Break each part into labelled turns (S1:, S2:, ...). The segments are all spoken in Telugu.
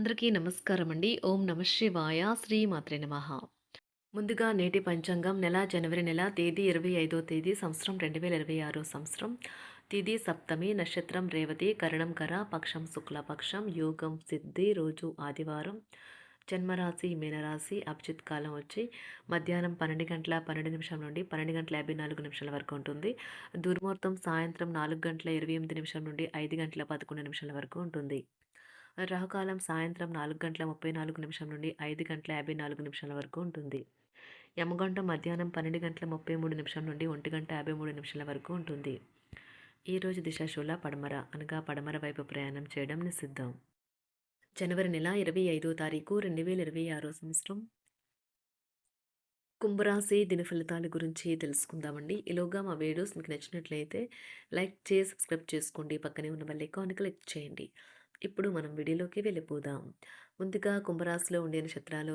S1: అందరికీ నమస్కారం అండి. ఓం నమ శివాయ. శ్రీ మాత్రే నమః. ముందుగా నేటి పంచాంగం నెల జనవరి నెల తేదీ 25వ తేదీ సంవత్సరం 2026 సంవత్సరం. తిథి సప్తమి, నక్షత్రం రేవతి, కరణం కర, పక్షం శుక్లపక్షం, యోగం సిద్ధి, రోజు ఆదివారం. జన్మరాశి మీనరాశి. అభిజిత్ కాలం వచ్చి మధ్యాహ్నం 12 గంటల 12 నిమిషం నుండి 12 గంటల 54 నిమిషాల వరకు ఉంటుంది. దుర్ముహూర్తం సాయంత్రం 4 గంటల 28 నిమిషం నుండి 5 గంటల 11 నిమిషాల వరకు ఉంటుంది. రాహుకాలం సాయంత్రం 4 గంటల 34 నిమిషం నుండి 5 గంటల 54 నిమిషాల వరకు ఉంటుంది. యమగండం మధ్యాహ్నం 12 గంటల 33 నిమిషం నుండి 1 గంట 53 నిమిషాల వరకు ఉంటుంది. ఈరోజు దిశాశూల పడమర అనగా పడమర వైపు ప్రయాణం చేయడం నిషిద్ధం. జనవరి నెల 25వ తారీఖు 2026 సంవత్సరం. కుంభరాశి దిన ఫలితాల గురించి తెలుసుకుందామండి. ఈలోగా మా వీడియోస్ మీకు నచ్చినట్లయితే లైక్ చేసి సబ్స్క్రైబ్ చేసుకోండి. పక్కనే ఉన్న బెల్ ఐకాన్ క్లిక్ చేయండి. ఇప్పుడు మనం వీడియోలోకి వెళ్ళిపోదాం. ముందుగా కుంభరాశిలో ఉండే నక్షత్రాలు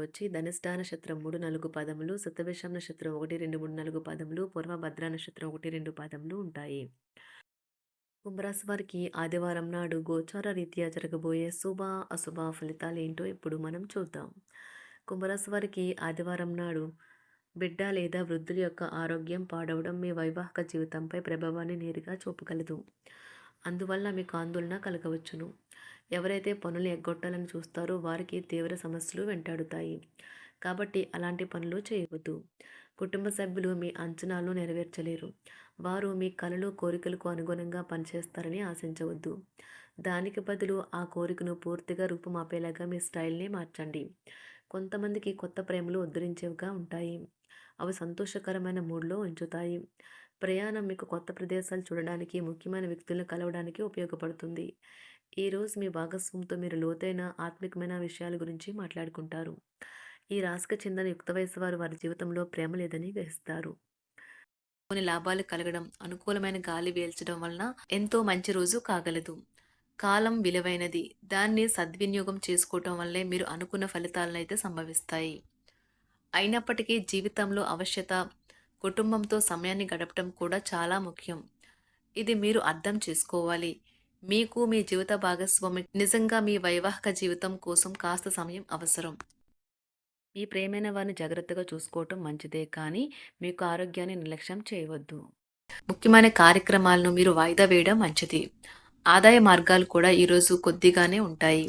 S1: వచ్చి ధనిష్ట నక్షత్రం 3, 4 పదములు, శతభిషం నక్షత్రం 1, 2, 3, 4 పదములు, పూర్వభద్ర నక్షత్రం 1, 2 పదములు ఉంటాయి. కుంభరాశి వారికి ఆదివారం నాడు గోచార రీత్యా జరగబోయే శుభ అశుభ ఫలితాలు ఏంటో ఇప్పుడు మనం చూద్దాం. కుంభరాశి వారికి ఆదివారం నాడు బిడ్డ లేదా వృద్ధుల యొక్క ఆరోగ్యం పాడవడం మీ వైవాహిక జీవితంపై ప్రభావాన్ని నేరుగా చూపగలదు. అందువల్ల మీకు ఆందోళన కలగవచ్చును. ఎవరైతే పనులు ఎగ్గొట్టాలని చూస్తారో వారికి తీవ్ర సమస్యలు వెంటాడుతాయి. కాబట్టి అలాంటి పనులు చేయవద్దు. కుటుంబ సభ్యులు మీ అంచనాలను నెరవేర్చలేరు. వారు మీ కలలు కోరికలకు అనుగుణంగా పనిచేస్తారని ఆశించవద్దు. దానికి బదులు ఆ కోరికను పూర్తిగా రూపుమాపేలాగా మీ స్టైల్ని మార్చండి. కొంతమందికి కొత్త ప్రేమలు ఉద్ధరించేవిగా ఉంటాయి. అవి సంతోషకరమైన మూడ్లో ఉంచుతాయి. ప్రయాణం మీకు కొత్త ప్రదేశాలు చూడడానికి, ముఖ్యమైన వ్యక్తులను కలవడానికి ఉపయోగపడుతుంది. ఈరోజు మీ భాగస్వామితో మీరు లోతైన ఆత్మికమైన విషయాల గురించి మాట్లాడుకుంటారు. ఈ రాశికి చెందిన యుక్త వయసు వారు వారి జీవితంలో ప్రేమ లేదని గ్రహిస్తారు. కొన్ని లాభాలు కలగడం, అనుకూలమైన గాలి వీల్చడం వలన ఎంతో మంచి రోజు కాగలదు. కాలం విలువైనది. దాన్ని సద్వినియోగం చేసుకోవటం వల్లే మీరు అనుకున్న ఫలితాలనైతే సంభవిస్తాయి. అయినప్పటికీ జీవితంలో ఆవశ్యత, కుటుంబంతో సమయాన్ని గడపటం కూడా చాలా ముఖ్యం. ఇది మీరు అర్థం చేసుకోవాలి. మీకు మీ జీవిత భాగస్వామి నిజంగా మీ వైవాహిక జీవితం కోసం కాస్త సమయం అవసరం. మీ ప్రేమైన వారిని జాగ్రత్తగా చూసుకోవటం మంచిదే, కానీ మీకు ఆరోగ్యాన్ని నిర్లక్ష్యం చేయవద్దు. ముఖ్యమైన కార్యక్రమాలను మీరు వాయిదా వేయడం మంచిది. ఆదాయ మార్గాలు కూడా ఈరోజు కొద్దిగానే ఉంటాయి.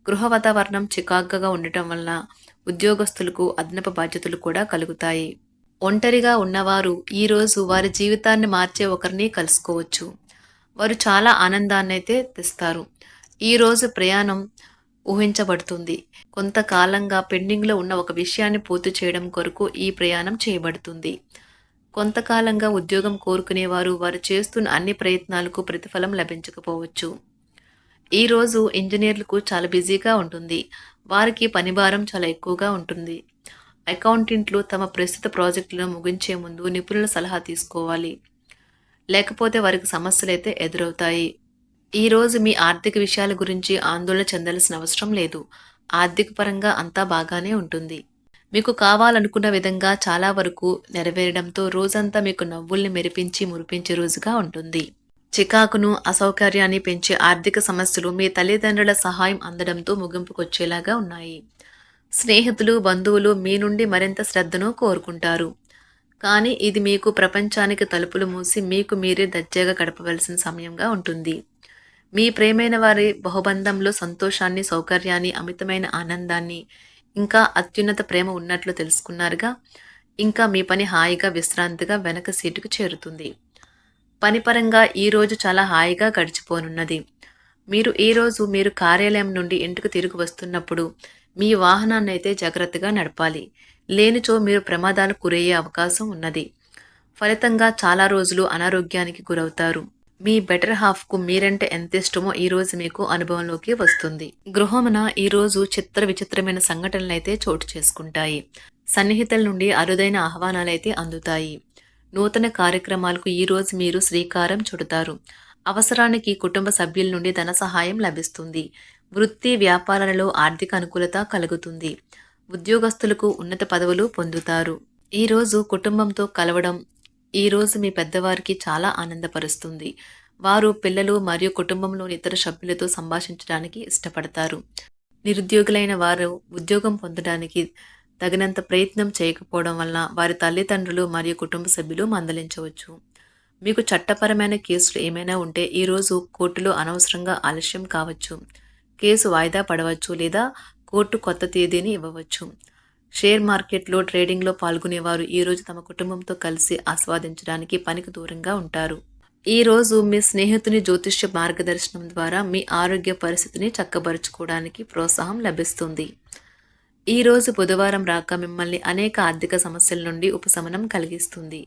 S1: గృహ వాతావరణం చికాకుగా ఉండటం వలన ఉద్యోగస్తులకు అదనపు బాధ్యతలు కూడా కలుగుతాయి. ఒంటరిగా ఉన్నవారు ఈరోజు వారి జీవితాన్ని మార్చే ఒకరిని కలుసుకోవచ్చు. వారు చాలా ఆనందాన్ని అయితే తెస్తారు. ఈరోజు ప్రయాణం ఊహించబడుతుంది. కొంతకాలంగా పెండింగ్లో ఉన్న ఒక విషయాన్ని పూర్తి చేయడం కొరకు ఈ ప్రయాణం చేయబడుతుంది. కొంతకాలంగా ఉద్యోగం కోరుకునేవారు వారు చేస్తున్న అన్ని ప్రయత్నాలకు ప్రతిఫలం లభించకపోవచ్చు. ఈరోజు ఇంజనీర్లకు చాలా బిజీగా ఉంటుంది. వారికి పనిభారం చాలా ఎక్కువగా ఉంటుంది. అకౌంటెంట్లు తమ ప్రస్తుత ప్రాజెక్టులను ముగించే ముందు నిపుణుల సలహా తీసుకోవాలి. లేకపోతే వారికి సమస్యలైతే ఎదురవుతాయి. ఈరోజు మీ ఆర్థిక విషయాల గురించి ఆందోళన చెందాల్సిన అవసరం లేదు. ఆర్థిక పరంగా అంతా బాగానే ఉంటుంది. మీకు కావాలనుకున్న విధంగా చాలా వరకు నెరవేరడంతో రోజంతా మీకు నవ్వుల్ని మెరిపించి మురిపించే రోజుగా ఉంటుంది. చికాకును, అసౌకర్యాన్ని పెంచే ఆర్థిక సమస్యలు మీ తల్లిదండ్రుల సహాయం అందడంతో ముగింపుకొచ్చేలాగా ఉన్నాయి. స్నేహితులు, బంధువులు మీ నుండి మరింత శ్రద్ధను కోరుకుంటారు. కానీ ఇది మీకు ప్రపంచానికి తలుపులు మూసి మీకు మీరే దర్జాగా గడపవలసిన సమయంగా ఉంటుంది. మీ ప్రేమైన వారి బహుబంధంలో సంతోషాన్ని, సౌకర్యాన్ని, అమితమైన ఆనందాన్ని, ఇంకా అత్యున్నత ప్రేమ ఉన్నట్లు తెలుసుకున్నారుగా. ఇంకా మీ పని హాయిగా విశ్రాంతిగా వెనక సీటుకు చేరుతుంది. పనిపరంగా ఈరోజు చాలా హాయిగా గడిచిపోనున్నది. మీరు కార్యాలయం నుండి ఇంటికి తిరిగి వస్తున్నప్పుడు మీ వాహనాన్ని అయితే జాగ్రత్తగా నడపాలి. లేనిచో మీరు ప్రమాదాలకు గురయ్యే అవకాశం ఉన్నది. ఫలితంగా చాలా రోజులు అనారోగ్యానికి గురవుతారు. మీ బెటర్ హాఫ్కు మీరంటే ఎంత ఇష్టమో ఈరోజు మీకు అనుభవంలోకి వస్తుంది. గృహమున ఈరోజు విచిత్రమైన సంఘటనలైతే చోటు చేసుకుంటాయి. సన్నిహితుల నుండి అరుదైన ఆహ్వానాలైతే అందుతాయి. నూతన కార్యక్రమాలకు ఈరోజు మీరు శ్రీకారం చుడతారు. అవసరానికి కుటుంబ సభ్యుల నుండి ధన సహాయం లభిస్తుంది. వృత్తి వ్యాపారాలలో ఆర్థిక అనుకూలత కలుగుతుంది. ఉద్యోగస్తులకు ఉన్నత పదవులు పొందుతారు. ఈరోజు కుటుంబంతో కలవడం ఈరోజు మీ పెద్దవారికి చాలా ఆనందపరుస్తుంది. వారు పిల్లలు మరియు కుటుంబంలోని ఇతర సభ్యులతో సంభాషించడానికి ఇష్టపడతారు. నిరుద్యోగులైన వారు ఉద్యోగం పొందడానికి తగినంత ప్రయత్నం చేయకపోవడం వలన వారి తల్లిదండ్రులు మరియు కుటుంబ సభ్యులు మందలించవచ్చు. మీకు చట్టపరమైన కేసులు ఏమైనా ఉంటే ఈరోజు కోర్టులో అనవసరంగా ఆలస్యం కావచ్చు. కేసు వాయిదా పడవచ్చు లేదా కోర్టు కొత్త తేదీని ఇవ్వవచ్చు. షేర్ మార్కెట్లో ట్రేడింగ్లో పాల్గొనేవారు ఈరోజు తమ కుటుంబంతో కలిసి ఆస్వాదించడానికి పనికి దూరంగా ఉంటారు. ఈరోజు మీ స్నేహితుని జ్యోతిష్య మార్గదర్శనం ద్వారా మీ ఆరోగ్య పరిస్థితిని చక్కబరుచుకోవడానికి ప్రోత్సాహం లభిస్తుంది. ఈరోజు బుధవారం రాక మిమ్మల్ని అనేక ఆర్థిక సమస్యల నుండి ఉపశమనం కలిగిస్తుంది.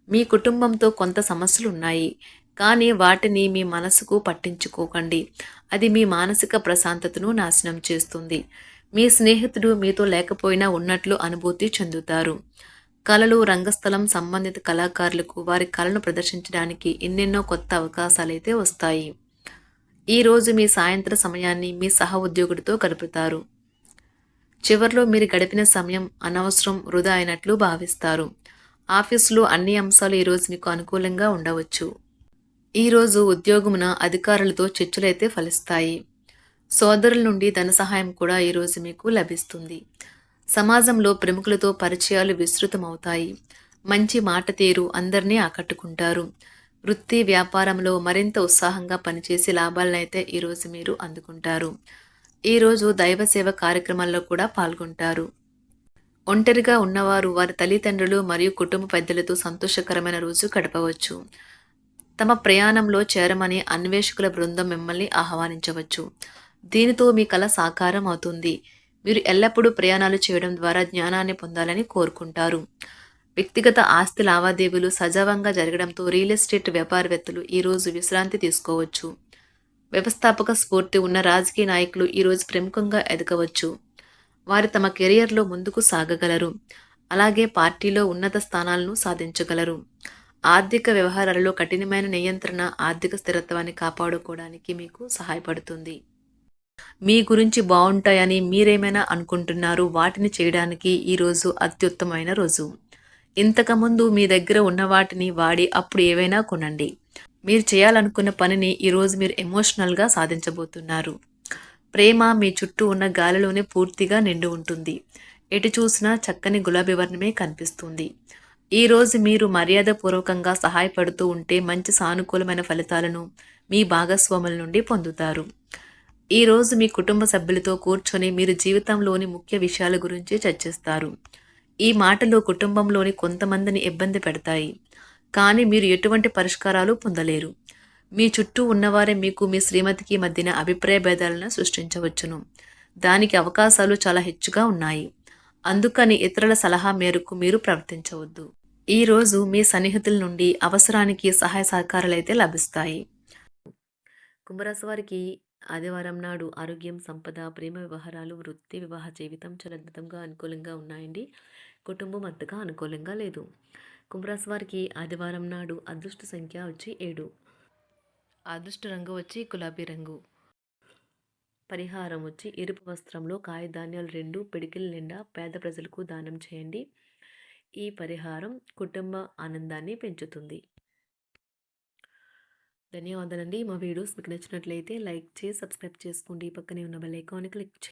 S1: మీ కుటుంబంతో కొంత సమస్యలు ఉన్నాయి, కానీ వాటిని మీ మనసుకు పట్టించుకోకండి. అది మీ మానసిక ప్రశాంతతను నాశనం చేస్తుంది. మీ స్నేహితుడు మీతో లేకపోయినా ఉన్నట్లు అనుభూతి చెందుతారు. కళలు, రంగస్థలం సంబంధిత కళాకారులకు వారి కళను ప్రదర్శించడానికి ఎన్నెన్నో కొత్త అవకాశాలైతే వస్తాయి. ఈరోజు మీ సాయంత్ర సమయాన్ని మీ సహ ఉద్యోగుడితో గడుపుతారు. చివర్లో మీరు గడిపిన సమయం అనవసరం, వృధా అయినట్లు భావిస్తారు. ఆఫీసులో అన్ని అంశాలు ఈరోజు మీకు అనుకూలంగా ఉండవచ్చు. ఈరోజు ఉద్యోగమున అధికారులతో చర్చలైతే ఫలిస్తాయి. సోదరుల నుండి ధన సహాయం కూడా ఈరోజు మీకు లభిస్తుంది. సమాజంలో ప్రముఖులతో పరిచయాలు విస్తృతమవుతాయి. మంచి మాట తీరు అందరినీ ఆకట్టుకుంటారు. వృత్తి వ్యాపారంలో మరింత ఉత్సాహంగా పనిచేసి లాభాలనైతే ఈరోజు మీరు అందుకుంటారు. ఈరోజు దైవ సేవ కార్యక్రమాల్లో కూడా పాల్గొంటారు. ఒంటరిగా ఉన్నవారు వారి తల్లిదండ్రులు మరియు కుటుంబ పెద్దలతో సంతోషకరమైన రోజు గడపవచ్చు. తమ ప్రయాణంలో చేరమని అన్వేషకుల బృందం మిమ్మల్ని ఆహ్వానించవచ్చు. దీనితో మీ కల సాకారం అవుతుంది. మీరు ఎల్లప్పుడూ ప్రయాణాలు చేయడం ద్వారా జ్ఞానాన్ని పొందాలని కోరుకుంటారు. వ్యక్తిగత ఆస్తి లావాదేవీలు సజావంగా జరగడంతో రియల్ ఎస్టేట్ వ్యాపారవేత్తలు ఈరోజు విశ్రాంతి తీసుకోవచ్చు. వ్యవస్థాపక స్ఫూర్తి ఉన్న రాజకీయ నాయకులు ఈరోజు ప్రముఖంగా ఎదగవచ్చు. వారు తమ కెరియర్లో ముందుకు సాగగలరు. అలాగే పార్టీలో ఉన్నత స్థానాలను సాధించగలరు. ఆర్థిక వ్యవహారాలలో కఠినమైన నియంత్రణ ఆర్థిక స్థిరత్వాన్ని కాపాడుకోవడానికి మీకు సహాయపడుతుంది. మీ గురించి బాగుంటాయని మీరేమైనా అనుకుంటున్నారు, వాటిని చేయడానికి ఈరోజు అత్యుత్తమైన రోజు. ఇంతకుముందు మీ దగ్గర ఉన్న వాటిని వాడి అప్పుడు ఏవైనా కొనండి. మీరు చేయాలనుకున్న పనిని ఈరోజు మీరు ఎమోషనల్గా సాధించబోతున్నారు. ప్రేమ మీ చుట్టూ ఉన్న గాలిలోనే పూర్తిగా నిండి ఉంటుంది. ఎటు చూసినా చక్కని గులాబీ వర్ణమే కనిపిస్తుంది. ఈరోజు మీరు మర్యాదపూర్వకంగా సహాయపడుతూ ఉంటే మంచి సానుకూలమైన ఫలితాలను మీ భాగస్వాముల నుండి పొందుతారు. ఈరోజు మీ కుటుంబ సభ్యులతో కూర్చొని మీరు జీవితంలోని ముఖ్య విషయాల గురించి చర్చిస్తారు. ఈ మాటలు కుటుంబంలోని కొంతమందిని ఇబ్బంది పెడతాయి, కానీ మీరు ఎటువంటి పరిష్కారాలు పొందలేరు. మీ చుట్టూ ఉన్నవారే మీకు మీ శ్రీమతికి మధ్యన అభిప్రాయ భేదాలను సృష్టించవచ్చును. దానికి అవకాశాలు చాలా హెచ్చుగా ఉన్నాయి. అందుకని ఇతరుల సలహా మేరకు మీరు ప్రవర్తించవద్దు. ఈరోజు మీ సన్నిహితుల నుండి అవసరానికి సహాయ సహకారాలైతే లభిస్తాయి. కుంభరాశి వారికి ఆదివారం నాడు ఆరోగ్యం, సంపద, ప్రేమ వ్యవహారాలు, వృత్తి, వివాహ జీవితం చాలా అద్భుతంగా అనుకూలంగా ఉన్నాయండి. కుటుంబం అంతగా అనుకూలంగా లేదు. కుంభరాశి వారికి ఆదివారం నాడు అదృష్ట సంఖ్య వచ్చి 7. అదృష్ట రంగు వచ్చి గులాబీ రంగు. పరిహారం వచ్చి ఎరుపు వస్త్రంలో కాయధాన్యాలు 2 పిడికిల నిండా పేద ప్రజలకు దానం చేయండి. ఈ పరిహారం కుటుంబ ఆనందాన్ని పెంచుతుంది. ధన్యవాదాలండి. మా వీడియోస్ మీకు నచ్చినట్లయితే లైక్ చేసి సబ్స్క్రైబ్ చేసుకోండి. పక్కనే ఉన్న బెల్ ఐకాన్ని క్లిక్ చేయండి.